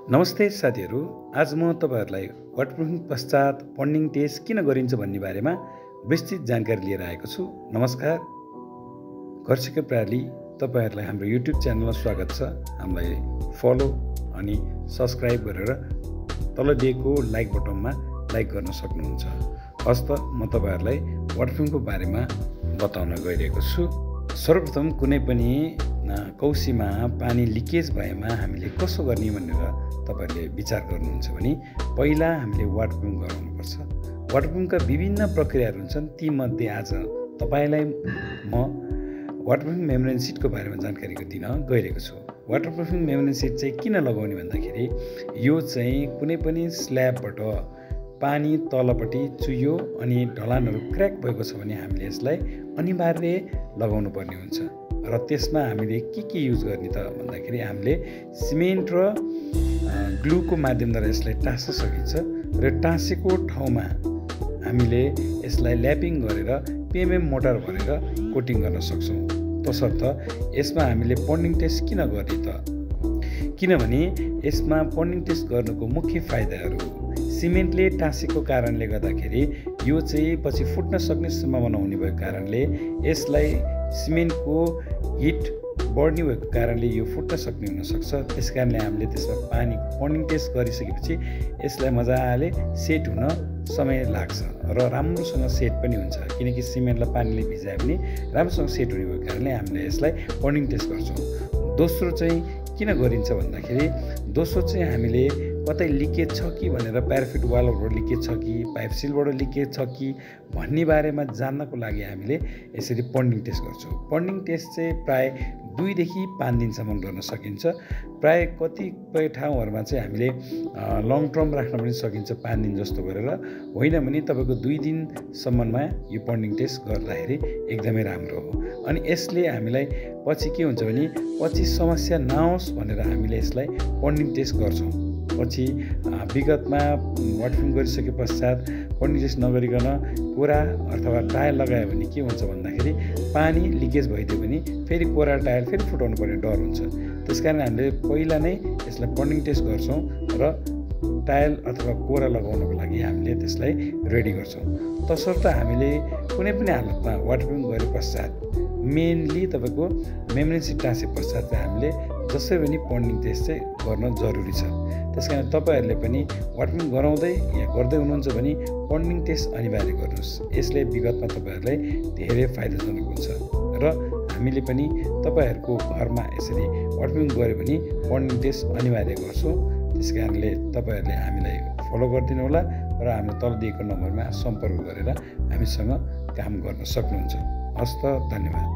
नमस्ते साथीहरू, आज म तपाईहरुलाई वाटरप्रुफिङ पश्चात पन्डिङ टेस्ट किन गरिन्छ भन्ने बारेमा विस्तृत जानकारी लिएर आएको छु। नमस्कार, घर सिक्ने प्रणाली तपाईहरुलाई हाम्रो YouTube च्यानलमा स्वागत छ। हामीलाई फलो अनि सब्स्क्राइब गरेर तल दिएको लाइक बटनमा लाइक गर्न सक्नुहुन्छ। हस्त म तपाईहरुलाई वाटरप्रुफिङको बारेमा बताउन गइरहेको छु। सर्वप्रथम कुनै पनि कौसीमा पानी लिकेज भएमा हामीले कसो गर्ने भनेर तपाईहरुले विचार गर्नुहुन्छ भने पहिला हामीले वाटरप्रुफिङ गराउनुपर्छ। वाटरप्रुफिङका विभिन्न प्रक्रियाहरू हुन्छन्। ती मध्ये आज तपाईलाई म वाटरप्रुफिङ मेम्ब्रेन सिटको बारेमा जानकारी दिन गइरहेको छु। वाटरप्रुफिङ मेम्ब्रेन सिट चाहिँ किन लगाउने भन्दाखेरि यो चाहिँ कुनै पनि स्ल्याबबाट पानी तलपट्टि चुयो अनि ढलानहरू क्र्याक भएको छ भने हामीले यसलाई अनिवार्य लगाउनु पर्ने हुन्छ। र त्यसमा हामीले के युज गर्ने त भन्दाखेरि हामीले सिमेन्ट र ग्लुको माध्यमद्वारा यसलाई टाँस्न सकिन्छ र टाँसेको ठाउँमा हामीले यसलाई ल्यापिङ गरेर पिएमएम मोटर भरेर कोटिङ गर्न सक्छौँ। तसर्थ यसमा हामीले पन्डिङ टेस्ट किन गर्ने त? किनभने यसमा पन्डिङ टेस्ट गर्नुको मुख्य फाइदाहरू सिमेन्टले टाँसेको कारणले गर्दाखेरि यो चाहिँ पछि फुट्न सक्ने सम्भावना हुने भएको कारणले यसलाई सिमेन्टको हिट बढ्ने भएको कारणले यो फुट्न सक्ने हुनसक्छ। त्यसकारणले हामीले त्यसमा पानी पन्डिङ टेस्ट गरिसकेपछि यसलाई मजाले सेट हुन समय लाग्छ र राम्रोसँग सेट पनि हुन्छ। किनकि सिमेन्टलाई पानीले भिजायो भने राम्रोसँग सेट हुने भएको कारणले हामीले यसलाई पन्डिङ टेस्ट गर्छौँ। दोस्रो चाहिँ किन गरिन्छ भन्दाखेरि दोस्रो चाहिँ हामीले कतै लिकेज छ कि भनेर प्याराफिट वालबाट लिकेज छ कि पाइप सिलबाट लिकेज छ कि भन्ने बारेमा जान्नको लागि हामीले यसरी पन्डिङ टेस्ट गर्छौँ। पन्डिङ टेस्ट चाहिँ प्राय 2 देखि 5 दिनसम्म गर्न सकिन्छ। प्राय कतिपय ठाउँहरूमा चाहिँ हामीले लङ टर्म राख्न पनि सकिन्छ 5 दिन जस्तो गरेर। होइन भने तपाईँको 2 दिनसम्ममा यो पन्डिङ टेस्ट गर्दाखेरि एकदमै राम्रो हो। अनि यसले हामीलाई पछि के हुन्छ भने पछि समस्या नआओस् भनेर हामीले यसलाई पन्डिङ टेस्ट गर्छौँ। पछि विगतमा वाटरप्रुफिङ गरिसके पश्चात पन्डिङ टेस्ट नगरिकन कोरा अथवा टायल लगायो भने के हुन्छ भन्दाखेरि पानी लिकेज भइदियो भने फेरि कोरा टायल फेरि फुटाउनु पर्ने डर हुन्छ। त्यसकारण हामीले पहिला नै यसलाई पन्डिङ टेस्ट गर्छौँ र टायल अथवा कोरा लगाउनको लागि हामीले त्यसलाई रेडी गर्छौँ। तसर्थ हामीले कुनै पनि हालतमा वाटरप्रुफिङ गरे पश्चात मेनली तपाईँको मेम्ब्रेन सिट टाँसे पश्चात चाहिँ हामीले जसै पनि पन्डिङ टेस्ट चाहिँ गर्न जरुरी छ। त्यसकारण तपाईँहरूले पनि वाटरप्रुफिङ गराउँदै या गर्दै हुनुहुन्छ भने पन्डिङ टेस्ट अनिवार्य गर्नुहोस्। यसले विगतमा तपाईँहरूलाई धेरै फाइदाजनक हुन्छ र हामीले पनि तपाईँहरूको घरमा यसरी वाटरप्रुफिङ गऱ्यो भने पन्डिङ टेस्ट अनिवार्य गर्छौँ। त्यसकारणले तपाईँहरूले हामीलाई फलो गरिदिनु होला र हाम्रो तल दिएको नम्बरमा सम्पर्क गरेर हामीसँग काम गर्न सक्नुहुन्छ। हस्त, धन्यवाद।